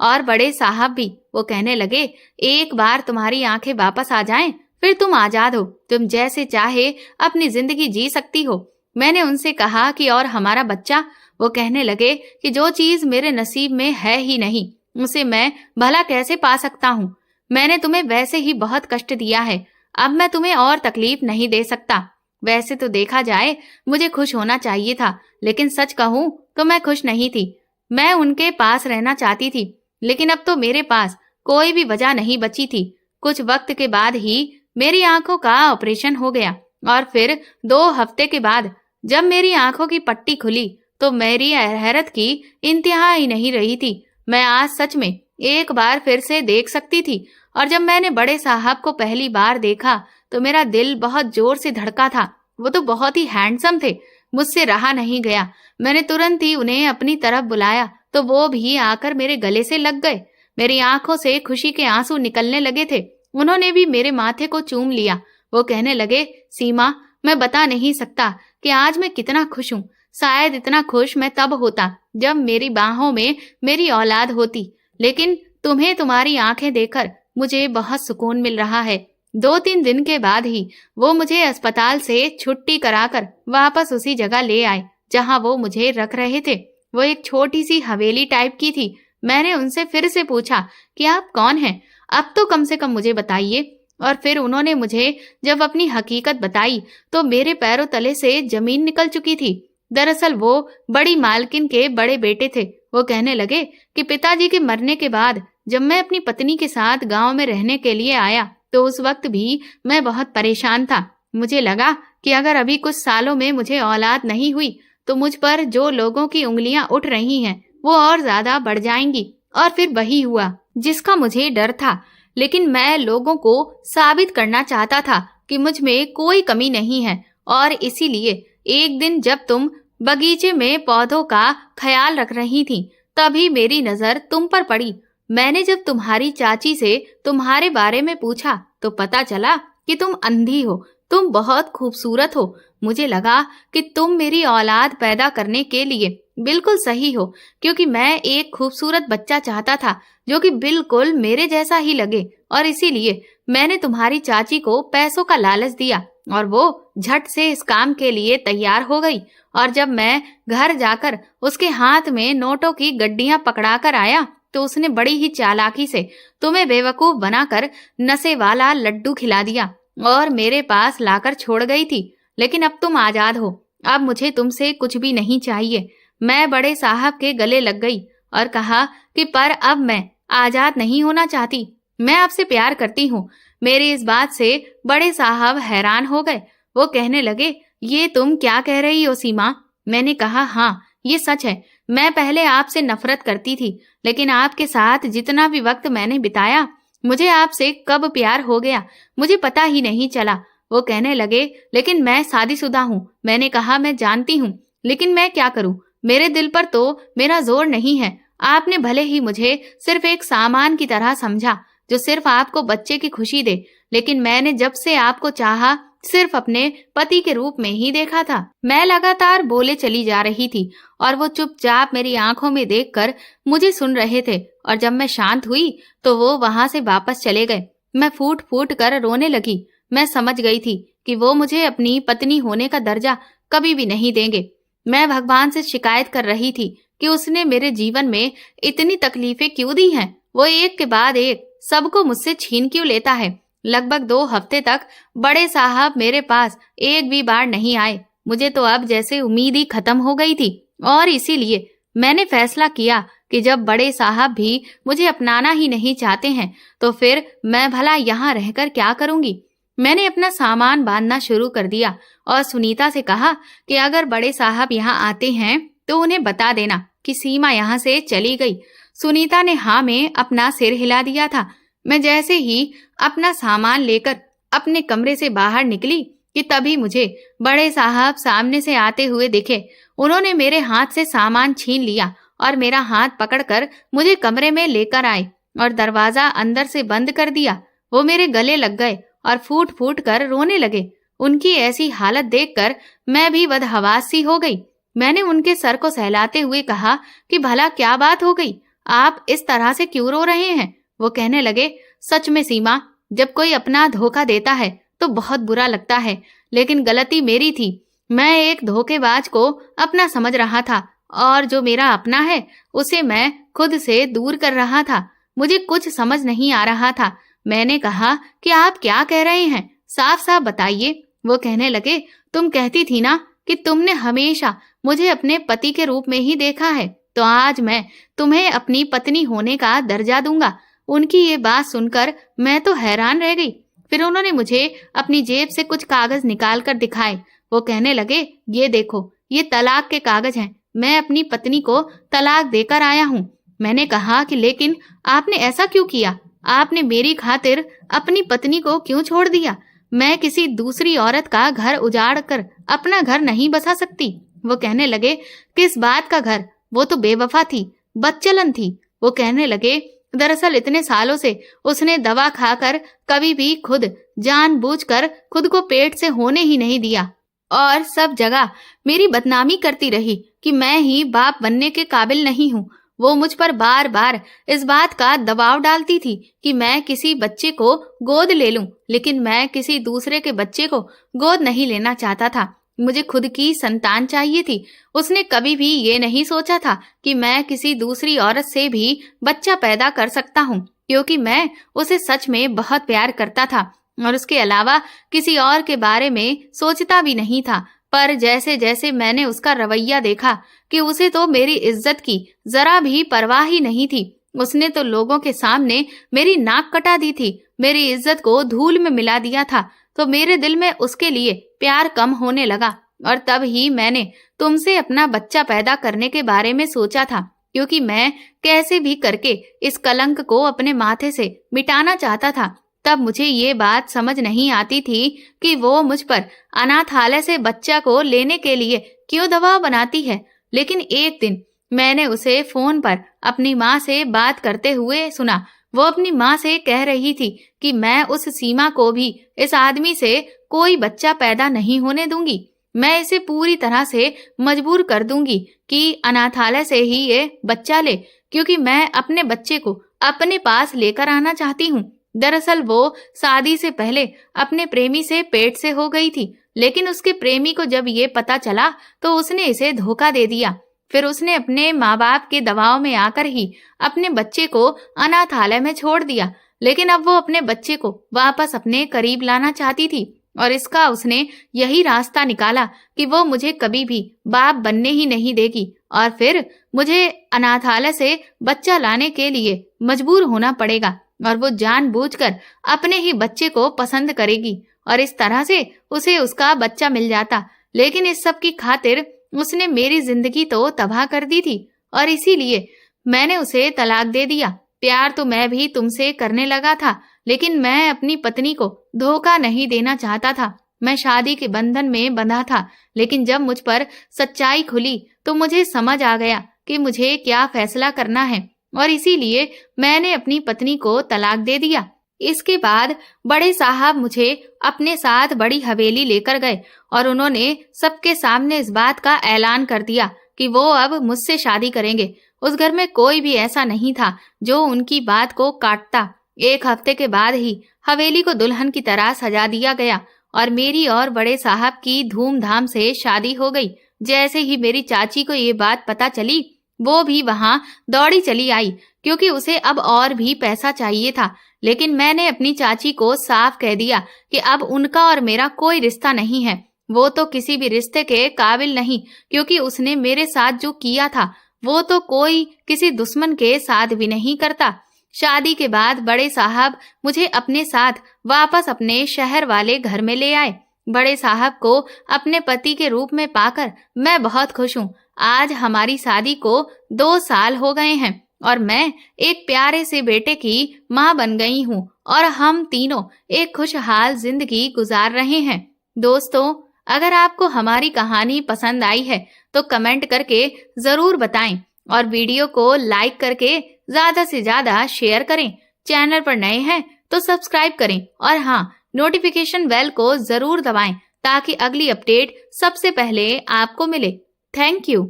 और बड़े साहब भी। वो कहने लगे, एक बार तुम्हारी आंखें वापस आ जाएं, फिर तुम आजाद हो, तुम जैसे चाहे अपनी जिंदगी जी सकती हो। मैंने उनसे कहा कि और हमारा बच्चा? वो कहने लगे कि जो चीज मेरे नसीब में है ही नहीं, उसे मैं भला कैसे पा सकता हूँ। मैंने तुम्हें वैसे ही बहुत कष्ट दिया है, अब मैं तुम्हें और तकलीफ नहीं दे सकता। वैसे तो देखा जाए मुझे खुश होना चाहिए था, लेकिन सच कहूँ तो मैं खुश नहीं थी। मैं उनके पास रहना चाहती थी, लेकिन अब तो मेरे पास कोई भी वजह नहीं बची थी। कुछ वक्त के बाद ही मेरी आंखों का ऑपरेशन हो गया और फिर 2 हफ्ते के बाद जब मेरी आंखों की पट्टी खुली तो मेरी हैरत की इंतहा ही नहीं रही थी। मैं आज सच में एक बार फिर से देख सकती थी और जब मैंने बड़े साहब को पहली बार देखा तो मेरा दिल बहुत जोर से धड़का था। वो तो बहुत ही हैंडसम थे, मुझसे रहा नहीं गया। मैंने तुरंत ही उन्हें अपनी तरफ बुलाया तो वो भी आकर मेरे गले से लग गए। मेरी आंखों से खुशी के आंसू निकलने लगे थे। उन्होंने भी मेरे माथे को चूम लिया। वो कहने लगे, सीमा, मैं बता नहीं सकता कि आज मैं कितना खुश हूँ। शायद इतना खुश मैं तब होता जब मेरी बाहों में मेरी औलाद होती, लेकिन तुम्हें तुम्हारी आंखें देखकर मुझे बहुत सुकून मिल रहा है। 2-3 दिन के बाद ही वो मुझे अस्पताल से छुट्टी कराकर वापस उसी जगह ले आए जहां वो मुझे रख रहे थे। वो एक छोटी सी हवेली टाइप की थी। मैंने उनसे फिर से पूछा कि आप कौन हैं? अब तो कम से कम मुझे बताइए। और फिर उन्होंने मुझे जब अपनी हकीकत बताई तो मेरे पैरों तले से जमीन निकल चुकी थी। दरअसल वो बड़ी मालकिन के बड़े बेटे थे। वो कहने लगे कि पिताजी के मरने के बाद जब मैं अपनी पत्नी के साथ गांव में रहने के लिए आया तो उस वक्त भी मैं बहुत परेशान था। मुझे लगा कि अगर अभी कुछ सालों में मुझे औलाद नहीं हुई तो मुझ पर जो लोगों की उंगलियां उठ रही हैं वो और ज्यादा बढ़ जाएंगी। और फिर वही हुआ जिसका मुझे डर था। लेकिन मैं लोगों को साबित करना चाहता था कि मुझ में कोई कमी नहीं है। और इसीलिए एक दिन जब तुम बगीचे में पौधों का ख्याल रख रही थी तभी मेरी नजर तुम पर पड़ी। मैंने जब तुम्हारी चाची से तुम्हारे बारे में पूछा तो पता चला कि तुम अंधी हो, तुम बहुत खूबसूरत हो। मुझे लगा कि तुम मेरी औलाद पैदा करने के लिए बिल्कुल सही हो, क्योंकि मैं एक खूबसूरत बच्चा चाहता था जो कि बिल्कुल मेरे जैसा ही लगे। और इसीलिए मैंने तुम्हारी चाची को पैसों का लालच दिया और वो झट से इस काम के लिए तैयार हो गई। और जब मैं घर जाकर उसके हाथ में नोटों की गड्डियां पकड़ा कर आया तो उसने बड़ी ही चालाकी से तुम्हें बेवकूफ बनाकर नशे वाला लड्डू खिला दिया और मेरे पास लाकर छोड़ गई थी। लेकिन अब तुम आजाद हो, अब मुझे तुमसे कुछ भी नहीं चाहिए। मैं बड़े साहब के गले लग गई और कहा कि पर अब मैं आजाद नहीं होना चाहती, मैं आपसे प्यार करती हूँ। मेरी इस बात से बड़े साहब हैरान हो गए। वो कहने लगे, ये तुम क्या कह रही हो सीमा? मैंने कहा, हाँ ये सच है। मैं पहले आपसे नफरत करती थी, लेकिन आपके साथ जितना भी वक्त मैंने बिताया मुझे आपसे कब प्यार हो गया मुझे पता ही नहीं चला। वो कहने लगे, लेकिन मैं शादीशुदा हूँ। मैंने कहा, मैं जानती हूँ, लेकिन मैं क्या करूँ, मेरे दिल पर तो मेरा जोर नहीं है। आपने भले ही मुझे सिर्फ एक सामान की तरह समझा जो सिर्फ आपको बच्चे की खुशी दे, लेकिन मैंने जब से आपको चाहा सिर्फ अपने पति के रूप में ही देखा था। मैं लगातार बोले चली जा रही थी और वो चुपचाप मेरी आंखों में देखकर मुझे सुन रहे थे। और जब मैं शांत हुई तो वो वहां से वापस चले गए। मैं फूट फूट कर रोने लगी। मैं समझ गई थी कि वो मुझे अपनी पत्नी होने का दर्जा कभी भी नहीं देंगे। मैं भगवान से शिकायत कर रही थी कि उसने मेरे जीवन में इतनी तकलीफें क्यों दी हैं। वो एक के बाद एक सबको मुझसे छीन क्यों लेता है। लगभग 2 हफ्ते तक बड़े साहब मेरे पास एक भी बार नहीं आए। मुझे तो अब जैसे उम्मीद ही खत्म हो गई थी और इसीलिए मैंने फैसला किया कि जब बड़े साहब भी मुझे अपनाना ही नहीं चाहते हैं तो फिर मैं भला यहाँ रहकर क्या करूंगी। मैंने अपना सामान बांधना शुरू कर दिया और सुनीता से कहा कि अगर बड़े साहब यहाँ आते हैं तो उन्हें बता देना कि सीमा यहाँ से चली गई। सुनीता ने हाँ में अपना सिर हिला दिया था। मैं जैसे ही अपना सामान लेकर अपने कमरे से बाहर निकली कि तभी मुझे बड़े साहब सामने से आते हुए दिखे। उन्होंने मेरे हाथ से सामान छीन लिया और मेरा हाथ पकड़कर मुझे कमरे में लेकर आए और दरवाजा अंदर से बंद कर दिया। वो मेरे गले लग गए और फूट फूट कर रोने लगे। उनकी ऐसी हालत देखकर मैं भी बदहवास सी हो गई। मैंने उनके सर को सहलाते हुए कहा कि भला क्या बात हो गई, आप इस तरह से क्यों रो रहे हैं? वो कहने लगे, सच में सीमा, जब कोई अपना धोखा देता है तो बहुत बुरा लगता है, लेकिन गलती मेरी थी। मैं एक धोखेबाज को अपना समझ रहा था और जो मेरा अपना है उसे मैं खुद से दूर कर रहा था। मुझे कुछ समझ नहीं आ रहा था। मैंने कहा कि आप क्या कह रहे हैं, साफ साफ बताइए। वो कहने लगे, तुम कहती थी ना कि तुमने हमेशा मुझे अपने पति के रूप में ही देखा है, तो आज मैं तुम्हें अपनी पत्नी होने का दर्जा दूंगा। उनकी ये बात सुनकर मैं तो हैरान रह गई। फिर उन्होंने मुझे अपनी जेब से कुछ कागज निकाल कर दिखाए। वो कहने लगे, ये देखो, ये तलाक के कागज हैं। मैं अपनी पत्नी को तलाक देकर आया हूँ। मैंने कहा कि लेकिन आपने ऐसा क्यों किया? आपने मेरी खातिर अपनी पत्नी को क्यों छोड़ दिया? मैं किसी दूसरी औरत का घर उजाड़ कर अपना घर नहीं बसा सकती। वो कहने लगे, किस बात का घर? वो तो बेवफा थी, बदचलन थी। वो कहने लगे, दरअसल इतने सालों से उसने दवा खाकर कभी भी खुद जानबूझकर खुद को पेट से होने ही नहीं दिया और सब जगह मेरी बदनामी करती रही कि मैं ही बाप बनने के काबिल नहीं हूँ। वो मुझ पर बार बार इस बात का दबाव डालती थी कि मैं किसी बच्चे को गोद ले लूं, लेकिन मैं किसी दूसरे के बच्चे को गोद नहीं लेना चाहता था। मुझे खुद की संतान चाहिए थी। उसने कभी भी ये नहीं सोचा था कि मैं किसी दूसरी औरत से भी बच्चा पैदा कर सकता हूँ, क्योंकि मैं उसे सच में बहुत प्यार करता था और उसके अलावा किसी और के बारे में सोचता भी नहीं था। पर जैसे जैसे मैंने उसका रवैया देखा कि उसे तो मेरी इज्जत की जरा भी परवाह ही नहीं थी। उसने तो लोगों के सामने मेरी नाक कटा दी थी, मेरी इज्जत को धूल में मिला दिया था। तो मेरे दिल में उसके लिए प्यार कम होने लगा और तब ही मैंने तुमसे अपना बच्चा पैदा करने के बारे में सोचा था, क्योंकि मैं कैसे भी करके इस कलंक को अपने माथे से मिटाना चाहता था। तब मुझे ये बात समझ नहीं आती थी कि वो मुझ पर अनाथालय से बच्चा को लेने के लिए क्यों दबाव बनाती है। लेकिन एक दिन मैंने उसे फोन पर अपनी माँ से बात करते हुए सुना। वो अपनी माँ से कह रही थी कि मैं उस सीमा को भी इस आदमी से कोई बच्चा पैदा नहीं होने दूंगी। मैं इसे पूरी तरह से मजबूर कर दूंगी कि अनाथालय से ही ये बच्चा ले, क्योंकि मैं अपने बच्चे को अपने पास लेकर आना चाहती हूँ। दरअसल वो शादी से पहले अपने प्रेमी से पेट से हो गई थी, लेकिन उसके प्रेमी को जब ये पता चला तो उसने इसे धोखा दे दिया। फिर उसने अपने माँ बाप के दबाव में आकर ही अपने बच्चे को अनाथालय में छोड़ दिया। लेकिन अब वो अपने बच्चे को वापस अपने करीब लाना चाहती थी और इसका उसने यही रास्ता निकाला कि वो मुझे कभी भी बाप बनने ही नहीं देगी और फिर मुझे अनाथालय से बच्चा लाने के लिए मजबूर होना पड़ेगा और वो जानबूझकर अपने ही बच्चे को पसंद करेगी और इस तरह से उसे उसका बच्चा मिल जाता। लेकिन इस सब की खातिर उसने मेरी जिंदगी तो तबाह कर दी थी और इसीलिए मैंने उसे तलाक दे दिया। प्यार तो मैं भी तुमसे करने लगा था, लेकिन मैं अपनी पत्नी को धोखा नहीं देना चाहता था। मैं शादी के बंधन में बंधा था, लेकिन जब मुझ पर सच्चाई खुली तो मुझे समझ आ गया कि मुझे क्या फैसला करना है और इसीलिए मैंने अपनी पत्नी को तलाक दे दिया। इसके बाद बड़े साहब मुझे अपने साथ बड़ी हवेली लेकर गए और उन्होंने सबके सामने इस बात का ऐलान कर दिया कि वो अब मुझसे शादी करेंगे। उस घर में कोई भी ऐसा नहीं था जो उनकी बात को काटता। एक हफ्ते के बाद ही हवेली को दुल्हन की तरह सजा दिया गया और मेरी और बड़े साहब की धूमधाम से शादी हो गई। जैसे ही मेरी चाची को ये बात पता चली, वो भी वहां दौड़ी चली आई, क्योंकि उसे अब और भी पैसा चाहिए था। लेकिन मैंने अपनी चाची को साफ कह दिया कि अब उनका और मेरा कोई रिश्ता नहीं है। वो तो किसी भी रिश्ते के काबिल नहीं, क्योंकि उसने मेरे साथ जो किया था वो तो कोई किसी दुश्मन के साथ भी नहीं करता। शादी के बाद बड़े साहब मुझे अपने साथ वापस अपने शहर वाले घर में ले आए। बड़े साहब को अपने पति के रूप में पाकर मैं बहुत खुश हूँ। आज हमारी शादी को 2 साल हो गए हैं और मैं एक प्यारे से बेटे की माँ बन गई हूँ और हम तीनों एक खुशहाल जिंदगी गुजार रहे हैं। दोस्तों, अगर आपको हमारी कहानी पसंद आई है तो कमेंट करके जरूर बताएं और वीडियो को लाइक करके ज्यादा से ज्यादा शेयर करें। चैनल पर नए हैं तो सब्सक्राइब करें और हाँ, नोटिफिकेशन बेल को जरूर दबाएं ताकि अगली अपडेट सबसे पहले आपको मिले। Thank you.